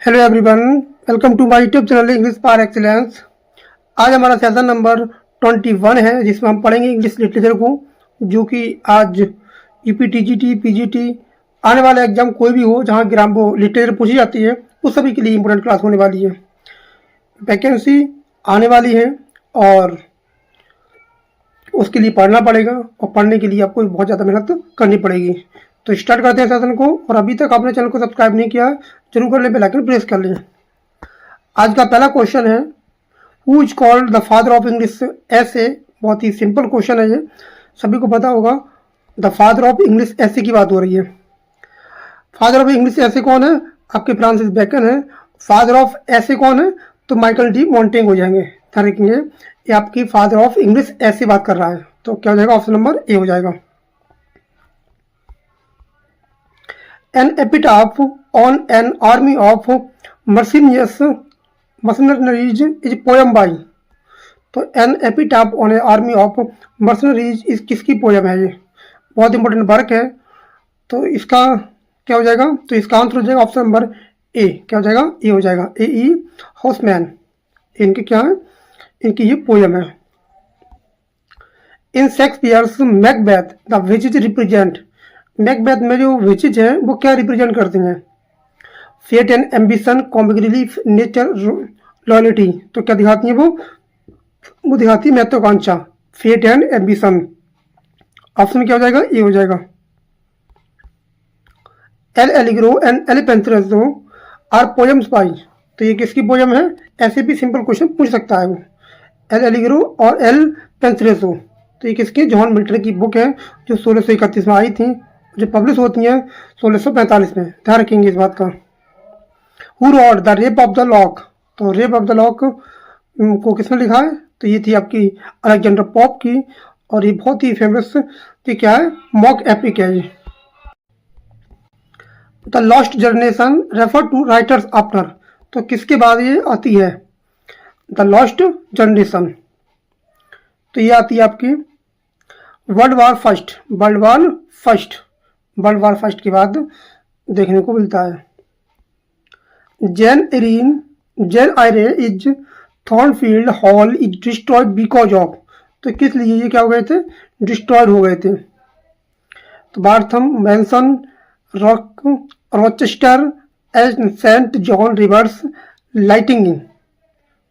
Hello everyone, welcome to my YouTube channel English par excellence. आज हमारा session number 21 है जिसमें हम पढ़ेंगे इंग्लिश लिटरेचर को, जो कि आज यूपी टीजीटी पीजीटी आने वाला एग्जाम कोई भी हो जहां ग्राम लिटरेचर पूछी जाती है उस सभी के लिए इंपॉर्टेंट क्लास होने वाली है। वैकेंसी आने वाली है और उसके लिए पढ़ना पड़ेगा और पढ़ने के लिए आपको बहुत ज़्यादा मेहनत करनी पड़ेगी। तो स्टार्ट करते हैं सेशन को। और अभी तक आपने चैनल को सब्सक्राइब नहीं किया जरूर कर लें, बेल आइकन प्रेस कर लें। आज का पहला क्वेश्चन है, who is called the father of English ऐसे। बहुत ही सिंपल क्वेश्चन है, ये सभी को पता होगा। द फादर ऑफ इंग्लिश ऐसे की बात हो रही है। फादर ऑफ इंग्लिश ऐसे कौन है? आपके फ्रांसिस बेकन है। फादर ऑफ ऐसे कौन है? तो माइकल डी मॉन्टेग हो जाएंगे। ध्यान रखेंगे, ये आपकी फादर ऑफ इंग्लिश ऐसे बात कर रहा है। तो क्या हो जाएगा? ऑप्शन नंबर ए हो जाएगा। An epitaph on an army of mercenaries is poem by। तो an epitaph on an army of mercenaries is किसकी पोयम है? ये बहुत इंपॉर्टेंट वर्क है। तो इसका क्या हो जाएगा? तो इसका आंसर हो जाएगा ऑप्शन नंबर ए। क्या हो जाएगा? ए हो जाएगा। ए ई हाउसमैन इनके क्या है? इनकी ये पोयम है। In Shakespeare's Macbeth the witches represent. Macbeth में जो विचेज है वो क्या रिप्रेजेंट करती हैं? Fate and ambition, comic relief, nature, loyalty. तो क्या दिखाती हैं वो दिखाती है महत्वाकांक्षा। Fate and ambition. ऑप्शन क्या हो जाएगा? ए हो जाएगा। L'Allegro and Il Penseroso are poems by. तो ये किसकी पोएम है? ऐसे भी सिंपल क्वेश्चन पूछ सकता है वो। एल एलिग्रो और एल पेंथरेजो, तो ये किसकी? जॉन मिल्टन की बुक है जो 1631 में आई थी, जो पब्लिश होती हैं 1645 में। ध्यान रखेंगे इस बात का। Who rot the rape of the lock. तो रेप ऑफ द लॉक को किसने लिखा है? तो ये थी आपकी अलेक्जेंडर पॉप की, और ये बहुत ही फेमस थी। क्या है? मॉक एपिक है ये। The lost generation refer to writers after. तो किसके बाद ये आती है? द लॉस्ट जनरेशन, तो ये आती है आपकी world war first. World war first के बाद देखने को मिलता है। Jane Eyre is Thornfield Hall is destroyed because of. तो किस लिए ये क्या हो गए थे? डिस्ट्रॉयड हो गए थे। तो Bertha, Mason, Rochester and saint John Rivers lighting in.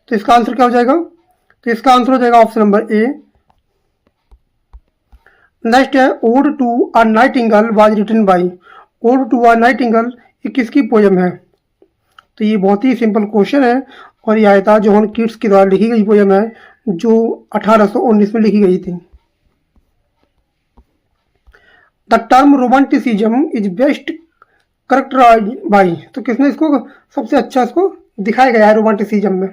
तो इसका आंसर क्या हो जाएगा? तो इसका आंसर हो जाएगा ऑप्शन नंबर ए। नेक्स्ट है, ode to a nightingale was written by. Ode to a nightingale ये किसकी पोयम है? तो ये बहुत ही सिंपल क्वेश्चन है, और ये आया था जॉन कीट्स के द्वारा लिखी गई पोयम है, जो 1819 में लिखी गई थी। The term romanticism is best characterised by. तो किसने इसको सबसे अच्छा इसको दिखाया गया है रोमांटिसिज्म में?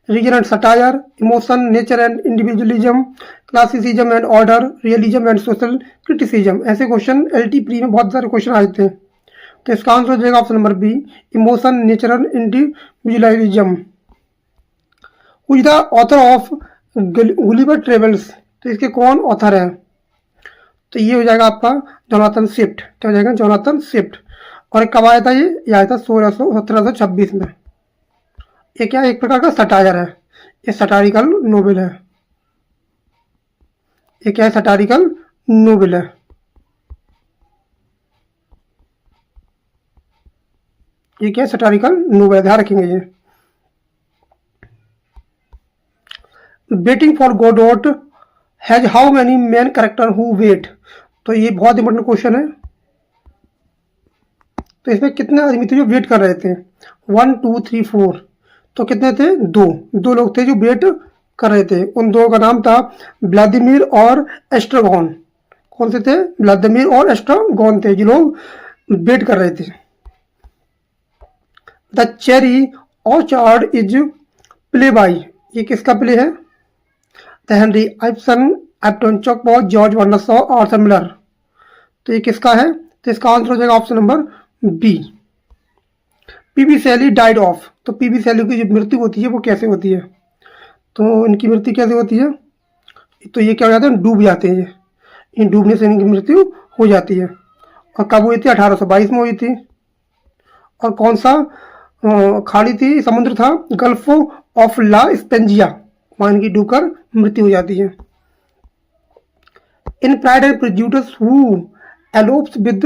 Reason and satire, emotion, nature and individualism, classicism and order, realism and social criticism. ऐसे क्वेश्चन एलटी प्री में बहुत सारे क्वेश्चन आए थे। तो इसका आंसर हो जाएगा option number B, emotion, nature and individualism. Who is the author of Gulliver travels. तो इसके कौन ऑथर है? तो ये हो जाएगा आपका जोनाथन स्विफ्ट। क्या हो जाएगा? Jonathan Swift. और कब आया था ये आया था 1726 में। ये क्या एक प्रकार का सटायर है, ये सटारिकल नोवेल है। ये क्या है? सटारिकल नोवेल है। ये क्या है? Satirical novel. ध्यान रखेंगे ये। Waiting for Godot has how many main character who wait. तो ये बहुत इंपॉर्टेंट क्वेश्चन है। तो इसमें कितने आदमी थे जो वेट कर रहे थे? 1 2 3 4। तो कितने थे? दो लोग थे जो वेट कर रहे थे। उन दो का नाम था व्लादिमीर और एस्ट्रागॉन। कौन से थे? व्लादिमीर और एस्ट्रागॉन थे जो लोग वेट कर रहे थे। The Cherry Orchard is play by. ये किसका प्ले है? The Henry Ibsen, Anton Chekhov, George Bernard Shaw, Arthur Miller. तो ये किसका है? तो इसका आंसर हो जाएगा option number B. PB Shelley died of. तो पीबी शैली की जो मृत्यु होती है वो कैसे होती है? तो इनकी मृत्यु कैसे होती है? तो ये क्या हो जाता है? डूब जाते हैं। इन डूबने से इनकी मृत्यु हो जाती है। और कब हुई थी? 1822 में हुई थी। और कौन सा खाड़ी थी, समुद्र था, गल्फ ऑफ ला स्पेंजिया, वहां इनकी डूबकर मृत्यु हो जाती है। In Pride and Prejudice who elopes with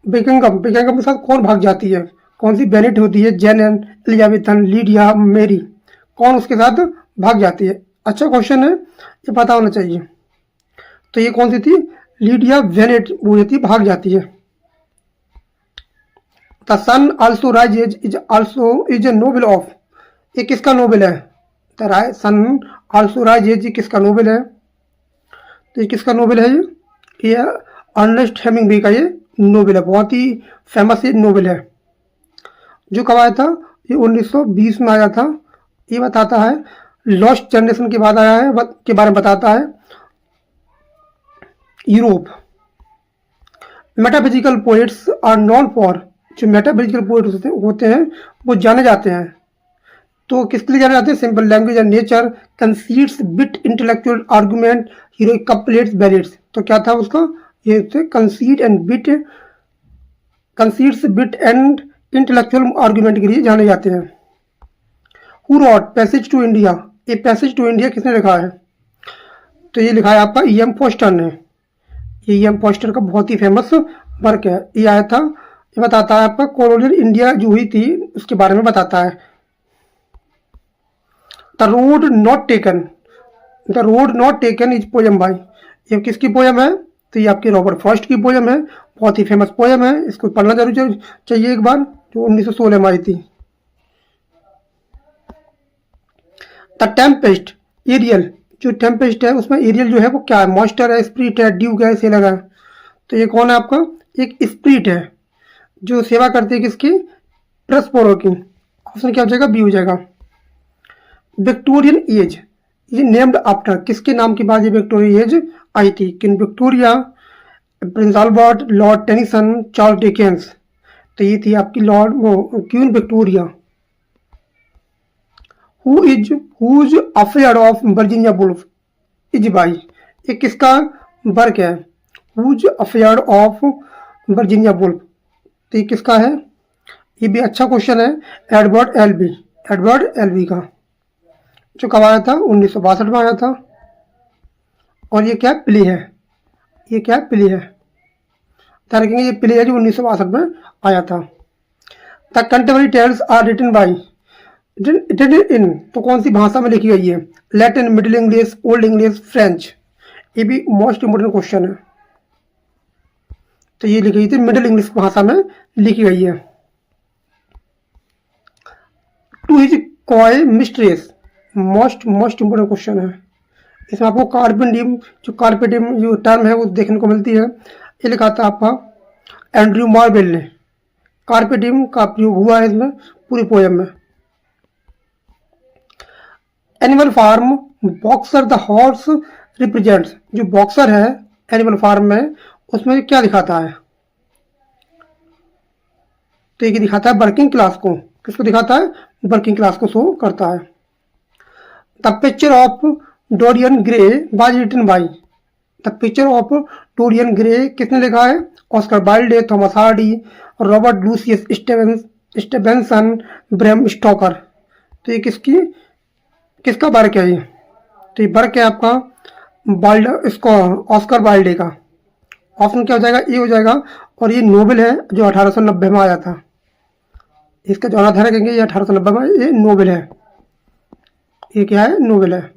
Beckingham, Beckingham के साथ कौन भाग जाती है? कौन सी बेनेट होती है? जेनन, एलिजाबेथन, लीडिया, मेरी, कौन उसके साथ भाग जाती है? अच्छा क्वेश्चन है, ये पता होना चाहिए। तो ये कौन सी थी? लीडिया वेनेट, वो थी भाग जाती है। The sun also rises is also is a novel of, ये किसका नोबेल है? द सन आल्सो राइजेज, ये किसका नोबेल है? तो ये किसका नोबेल है? ये अर्नेस्ट हेमिंग्वे का ये नोबेल है, बहुत ही फेमस ये नोबेल है। जो कब आया था? ये 1920 में आया था। ये बताता है लॉस्ट जनरेशन के बाद आया है, के बारे में बताता है। Europe, metaphysical poets are known for, जो मेटाफिजिकल पोएट्स होते हैं वो जाने जाते हैं। तो किसके लिए जाने जाते हैं? Simple language and nature, conceits, wit, intellectual argument, heroic couplets, ballads. तो क्या था उसका? ये conceit and wit, conceits, wit and intellectual argument के लिए जाने जाते हैं। Who wrote passage to India, ये पैसेज टू इंडिया किसने लिखा है? तो ये लिखा है आपका E.M. फोस्टर ने। ये E.M. फोस्टर का बहुत ही फेमस वर्क है। ये आया था, ये बताता है आपका कॉलोनियल इंडिया जो हुई थी उसके बारे में बताता है। The road not taken, the road not taken is poem by, ये किसकी पोयम है? तो ये आपकी रॉबर्ट फ्रॉस्ट की पोयम है, बहुत ही फेमस पोयम है। इसको पढ़ना जरूर चाहिए एक बार, जो 1916 में आई थी। द टेम्पेस्ट, एरियल, जो टेम्पेस्ट है उसमें एरियल जो है वो क्या है? मॉन्स्टर है, स्पिरिट है, ड्यूक है, सेलर है। तो ये कौन है आपका? एक स्पिरिट है जो सेवा करती है किसकी? प्रस्पोरो की। ऑप्शन क्या हो जाएगा? बी हो जाएगा। विक्टोरियन एज, ये नेम्ड आफ्टर, किसके नाम के बाद ये विक्टोरिया एज आई थी? King Victoria, Prince Albert, Lord Tennyson, Charles Dickens. तो ये थी आपकी Lord queen Victoria. Who is affair of Virginia Woolf is by, ये किसका वर्क है? Who is affair of Virginia Woolf, तो ये किसका है? ये भी अच्छा क्वेश्चन है। एडवर्ड एलबी, एडवर्ड एलबी का, जो कब आया था? 1962 में आया था। और ये क्या प्ले है? ये क्या प्ले है? ध्यान रखेंगे, ये प्ले है जो 1962 में आया था। The contemporary tales are written by, written in, तो कौन सी भाषा में लिखी गई है? Latin, Middle English, Old English, French. ये भी मोस्ट इंपोर्टेंट क्वेश्चन है। तो ये लिखी गई थी मिडिल इंग्लिश भाषा में लिखी गई है। To his coy mistress, most important question है। इसमें आपको कार्पेंडियम, जो कार्पेडियम जो टर्म है वो देखने को मिलती है। ये लिखा था आपका एंड्रयू मार्वेल ने। कार्पेडियम का प्रयोग हुआ है इसमें पूरी पोयम में। Animal farm, boxer the horse represents, जो बॉक्सर है एनिमल फार्म में उसमें क्या दिखाता है? तो ये दिखाता है वर्किंग क्लास को। किसको दिखाता है? वर्किंग क्लास को शो करता है। The Picture of Dorian Gray was written by, the Picture of Dorian Gray किसने लिखा है? Oscar Wilde, Thomas Hardy, Robert Louis Stevenson, Bram Stoker. तो ये किसका वर्क है? ये तो ये वर्क है आपका वाइल्ड, इसको ऑस्कर वाइल्डे का। ऑप्शन क्या हो जाएगा? ए हो जाएगा। और ये नोबेल है जो 1890 में आया था। इसका जो ध्यान रखेंगे, ये 1890 में ये नोबेल है। ये क्या है? नोबेल है।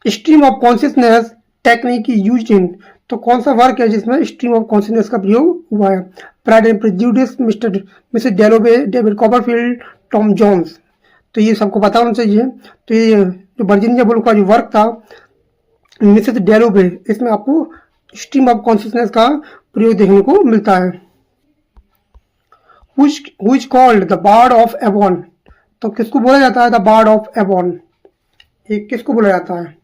Stream of consciousness technique used in, तो कौन सा वर्क है जिसमें स्ट्रीम ऑफ कॉन्शियसनेस का प्रयोग हुआ है? Pride and prejudice, Mrs Dalloway, David Copperfield, Tom Jones. तो ये सबको पता होना चाहिए। तो ये जो वर्जीनिया वुल्फ का जो वर्क था मिसेस डेलोवे, इसमें आपको स्ट्रीम ऑफ कॉन्शियसनेस का प्रयोग देखने को मिलता है। Who is called the Bard of Avon, तो किसको बोला जाता है? द बार्ड ऑफ एवॉन, ये किसको बोला जाता है?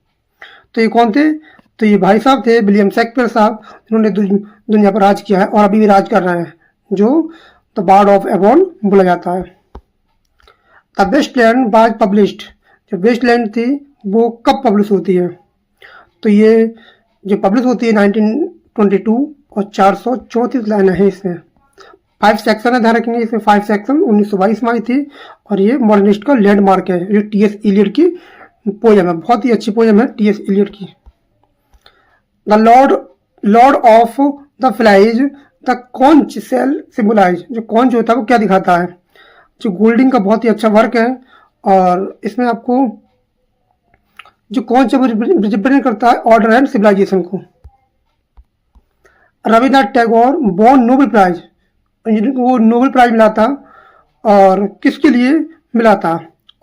तो ये कौन थे? तो ये भाई साहब थे विलियम शेक्सपियर साहब, जिन्होंने दुनिया पर राज किया है और अभी भी राज कर रहे हैं, जो द बार्ड ऑफ एवॉन बोला जाता है। द वेस्टलैंड वाज पब्लिश्ड, जो वेस्टलैंड थी वो कब पब्लिश होती है? तो ये जो पब्लिश होती है 1922 और 434 लाइन है इसमें। 5 सेक्शन है, ध्यान रखेंगे इसमें 5 सेक्शन 1922 में आई थी। और ये मॉडर्निस्ट का लैंडमार्क है, जो टी.एस. इलियट की पोयम है, बहुत ही अच्छी पोयम है टी.एस. इलियट की। The lord of the flies the conch shell symbolise, जो कॉन्च होता है वो क्या दिखाता है, जो गोल्डिंग का बहुत ही अच्छा वर्क है। और इसमें आपको जो कॉन्च है वो रिप्रेजेंट करता है ऑर्डर एंड सिविलाइजेशन को। Rabindranath Tagore born Nobel prize, वो नोबेल प्राइज मिला था, और किसके लिए मिला था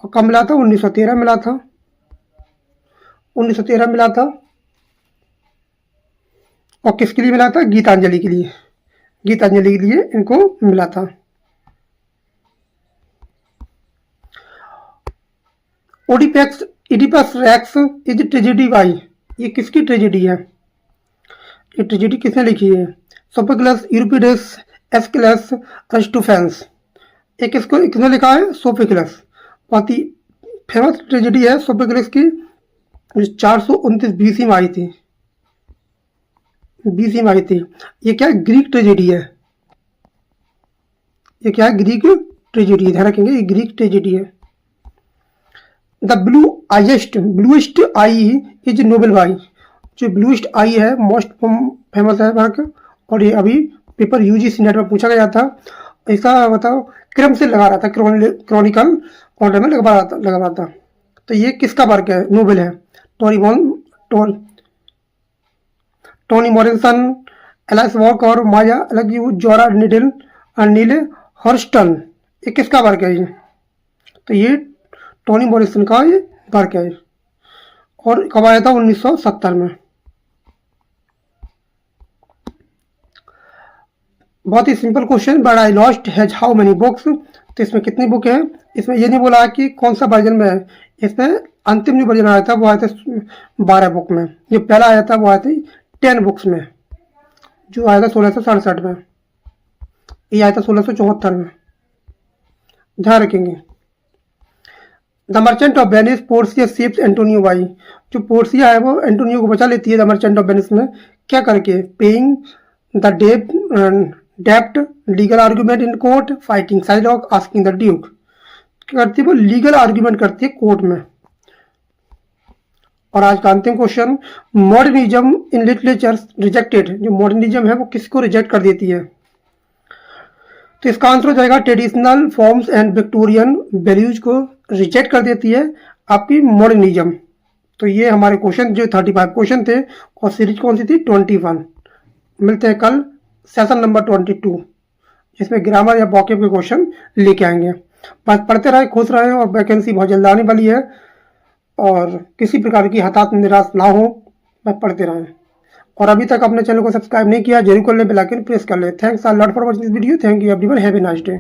और कब मिला था, 1913 मिला था, 1913 मिला था। और किसके लिए मिला था, गीतांजलि के लिए, गीतांजलि के लिए इनको मिला था। Oedipus racks is tragedy by, ये किसकी ट्रेजेडी है, ये ट्रेजेडी किसने लिखी है, सोफोक्लस, यूरिपिडेस, एस्किलस, अरिस्टोफेंस। ये किसने लिखा है, सोफोक्लस। बहुत ही फेमस ट्रेजेडी है सोफोक्लस की, 429 बीसी में आई थी, बीसी में आई थी। ये क्या है, ग्रीक ट्रेजेडी है, ये क्या है, ग्रीक ट्रेजेडी है, ध्यान रखेंगे ये ग्रीक ट्रेजेडी है। The Bluest Eye is novel by, जो ब्लूइस्ट आई है मोस्ट फेमस है वर्क, और ये अभी पेपर यूजीसी नेट में पूछा गया था। इसका बताओ क्रम से लगा रहा था, क्रॉनिकल ऑर्डर में लगा रहा था। तो ये किसका वर्क है, नोबेल है, टोनी मॉरिसन, एलिस वॉक और माया अलग जोरा नीले हर्स्टन, ये किसका वर्क है ये, तो ये टोनी मॉरिसन का ये वर्क है। और कब आया था, 1970 में। बहुत ही simple question, but I lost has how many books, तो इसमें कितनी बुक है, इसमें ये नहीं बोला कि कौन सा वर्जन में है, इसमें अंतिम जो वर्जन आया था वो आया था 12 बुक में, जो पहला आया था वो आया था 10 बुक्स में, जो आया था 1667 में, ये आया था 1674 में, ध्यान रखेंगे। The merchant of Venice Portia saves Antonio by, जो पोर्सिया है वो एंटोनियो को बचा लेती है द मर्चेंट ऑफ वेनिस में, क्या करके, पेइंग द डेप्ट, legal argument in court, fighting Shylock, asking the duke, क्या करती है वो, लीगल आर्ग्यूमेंट करती है कोर्ट में। और आज का अंतिम question, modernism in literature rejected, जो मॉडर्निज्म है वो किसको रिजेक्ट कर देती है, तो इसका आंसर हो जाएगा traditional forms and Victorian values को रिजेक्ट कर देती है आपकी मॉडर्निज्म। तो ये हमारे क्वेश्चन जो 35 क्वेश्चन थे, और सीरीज कौन सी थी, 21। मिलते हैं कल सेशन नंबर 22, जिसमें ग्रामर या वोकैब के क्वेश्चन लेके आएंगे। बस पढ़ते रहे, खुश रहे, और वैकेंसी बहुत जल्द आने वाली है, और किसी प्रकार की हताश निराश ना हो, बस पढ़ते रहें। और अभी तक अपने चैनल को सब्सक्राइब नहीं किया, जरूर कर लें, बेल आइकन प्रेस कर लें। Thanks a lot for watching this video, thank you everyone, have a nice day.